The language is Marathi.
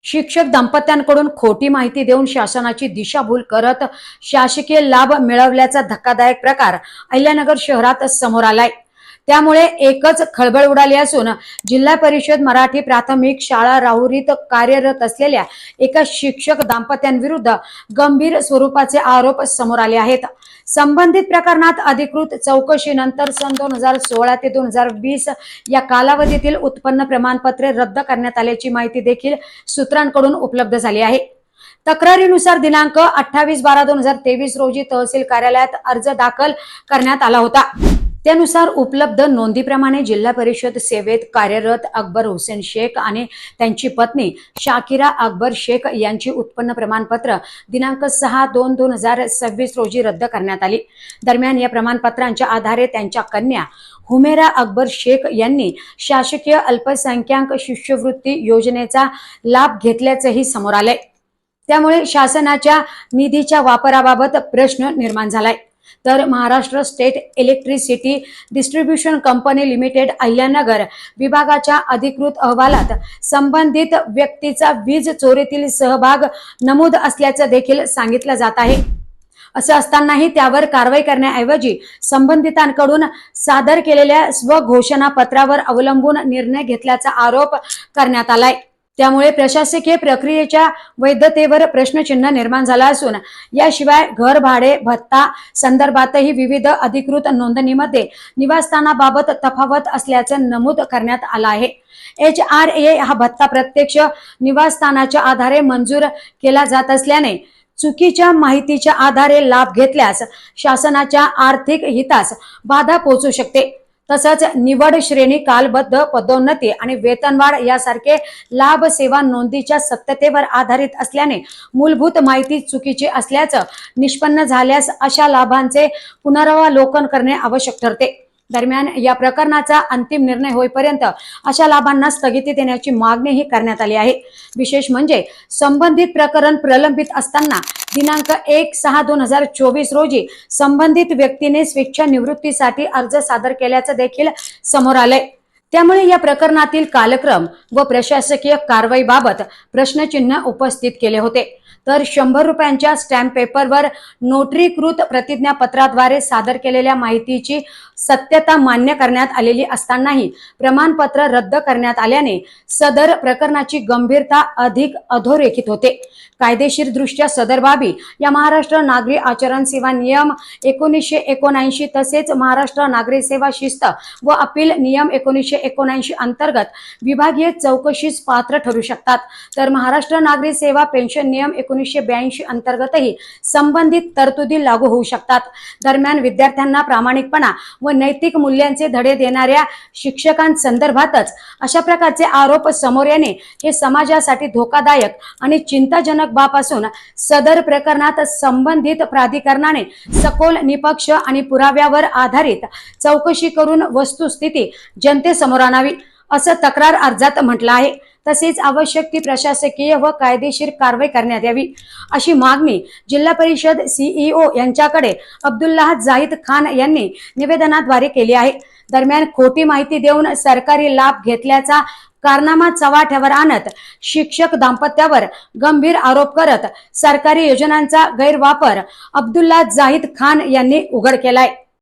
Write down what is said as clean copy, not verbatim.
शिक्षक दाम्पत्यांकडून खोटी माहिती देऊन शासनाची दिशाभूल करत शासकीय लाभ मिळवल्याचा धक्कादायक प्रकार अहिल्यानगर शहरात समोर आलाय। त्यामुळे एकच खळबळ उडाली असून जिल्हा परिषद मराठी प्राथमिक शाळा राहुरीत कार्यरत असलेल्या एका शिक्षक दाम्पत्यांविरुद्ध गंभीर स्वरूपाचे आरोप समोर आले आहेत। संबंधित प्रकरणात अधिकृत चौकशीनंतर सन 2016 ते 2020 या कालावधीतील उत्पन्न प्रमाणपत्रे रद्द करण्यात आल्याची माहिती देखील सूत्रांकडून उपलब्ध झाली आहे। तक्रारीनुसार दिनांक 28/12/2023 रोजी तहसील कार्यालयात अर्ज दाखल करण्यात आला होता। त्यानुसार उपलब्ध नोंदीप्रमाणे जिल्हा परिषद सेवेत कार्यरत अकबर हुसेन शेख आणि त्यांची पत्नी शाकिरा अकबर शेख यांची उत्पन्न प्रमाणपत्र दिनांक 6/2/2026 रोजी रद्द करण्यात आली। दरम्यान या प्रमाणपत्रांच्या आधारे त्यांच्या कन्या हुमेरा अकबर शेख यांनी शासकीय अल्पसंख्याक शिष्यवृत्ती योजनेचा लाभ घेतल्याचेही समोर आले। त्यामुळे शासनाच्या निधीच्या वापराबाबत प्रश्न निर्माण झालाय। तर Maharashtra state electricity distribution company limited Ahilyanagar विभागाच्या अधिकृत अहवालात संबंधित व्यक्तीचा वीज चोरीतील सहभाग नमूद असल्याचे देखील सांगितलं जात आहे। असं असतानाही त्यावर कारवाई करण्याऐवजी संबंधितांकडून सादर केलेल्या स्वघोषणा पत्रावर अवलंबून निर्णय घेतल्याचा आरोप करण्यात आलाय। त्यामुळे प्रशासकीय प्रक्रियेच्या वैधतेवर प्रश्नचिन्ह निर्माण झाला असून याशिवाय घर भाडे भत्ता संदर्भातही विविध अधिकृत नोंदणीमध्ये निवासस्थानाबाबत तफावत असल्याचे नमूद करण्यात आलं आहे। HRA हा भत्ता प्रत्यक्ष निवासस्थानाच्या आधारे मंजूर केला जात असल्याने चुकीच्या माहितीच्या आधारे लाभ घेतल्यास शासनाच्या आर्थिक हितास बाधा पोहोचू शकते। तसंच निवड श्रेणी कालबद्ध पदोन्नती आणि वेतनवाढ यासारखे लाभ सेवा नोंदीच्या सत्यतेवर आधारित असल्याने मूलभूत माहिती चुकीची असल्याचं निष्पन्न झाल्यास अशा लाभांचे पुनरावलोकन करणे आवश्यक ठरते। दरम्यान या प्रकरणाचा अंतिम निर्णय होईपर्यंत अशा लाभांना स्थगिती देण्याची मागणीही करण्यात आली आहे। विशेष म्हणजे संबंधित प्रकरण प्रलंबित असताना दिनांक 1/6/2024 रोजी संबंधित व्यक्तीने स्वेच्छा निवृत्तीसाठी अर्ज सादर केल्याचे देखील समोर आले। त्यामुळे या प्रकरणातील कालक्रम व प्रशासकीय कारवाईबाबत प्रश्नचिन्ह उपस्थित केले होते। तर 100 रुपयांच्या स्टॅम्प पेपरवर नोटरीकृत प्रतिज्ञापत्राद्वारे सादर केलेल्या माहितीची सत्यता मान्य करण्यात आलेली असतानाही प्रमाणपत्र रद्द करण्यात आल्याने सदर प्रकरणाची गंभीरता अधिक अधोरेखित होते। कायदेशीर दृष्ट्या सदर बाबी या महाराष्ट्र नागरी आचरण सेवा नियम 1979 तसेच महाराष्ट्र नागरी सेवा शिस्त व अपील नियम 1979 अंतर्गत विभागीय चौकशीस पात्र ठरू शकतात। तर महाराष्ट्र नागरी सेवा पेन्शन नियम 1982 अंतर्गतही संबंधित तरतुदी लागू होऊ शकतात। दरम्यान विद्यार्थ्यांना प्रामाणिकपणा व नैतिक मूल्यांचे धडे देणाऱ्या शिक्षकांसंदर्भातच अशा प्रकारचे आरोप समोर येणे हे समाजासाठी धोकादायक आणि चिंताजनक बाब असून सदर प्रकरणात संबंधित प्राधिकरणाने सखोल निपक्ष आणि पुराव्यावर आधारित चौकशी करून वस्तुस्थिती जनतेसमोर आणावी असं तक्रार अर्जात म्हटलं आहे। तसेच आवश्यक ती प्रशासकीय व कायदेशीर कारवाई करण्यात यावी अशी मागणी जिल्हा परिषद CEO यांच्याकडे अब्दुल्लाह जाहिद खान यांनी निवेदनाद्वारे केली आहे। दरम्यान खोटी माहिती देऊन सरकारी लाभ घेतल्याचा कारनामा चव्हाट्यावर आणत शिक्षक दाम्पत्यावर गंभीर आरोप करत सरकारी योजनांचा गैरवापर अब्दुल्लाह जाहिद खान यांनी उघड केलाय।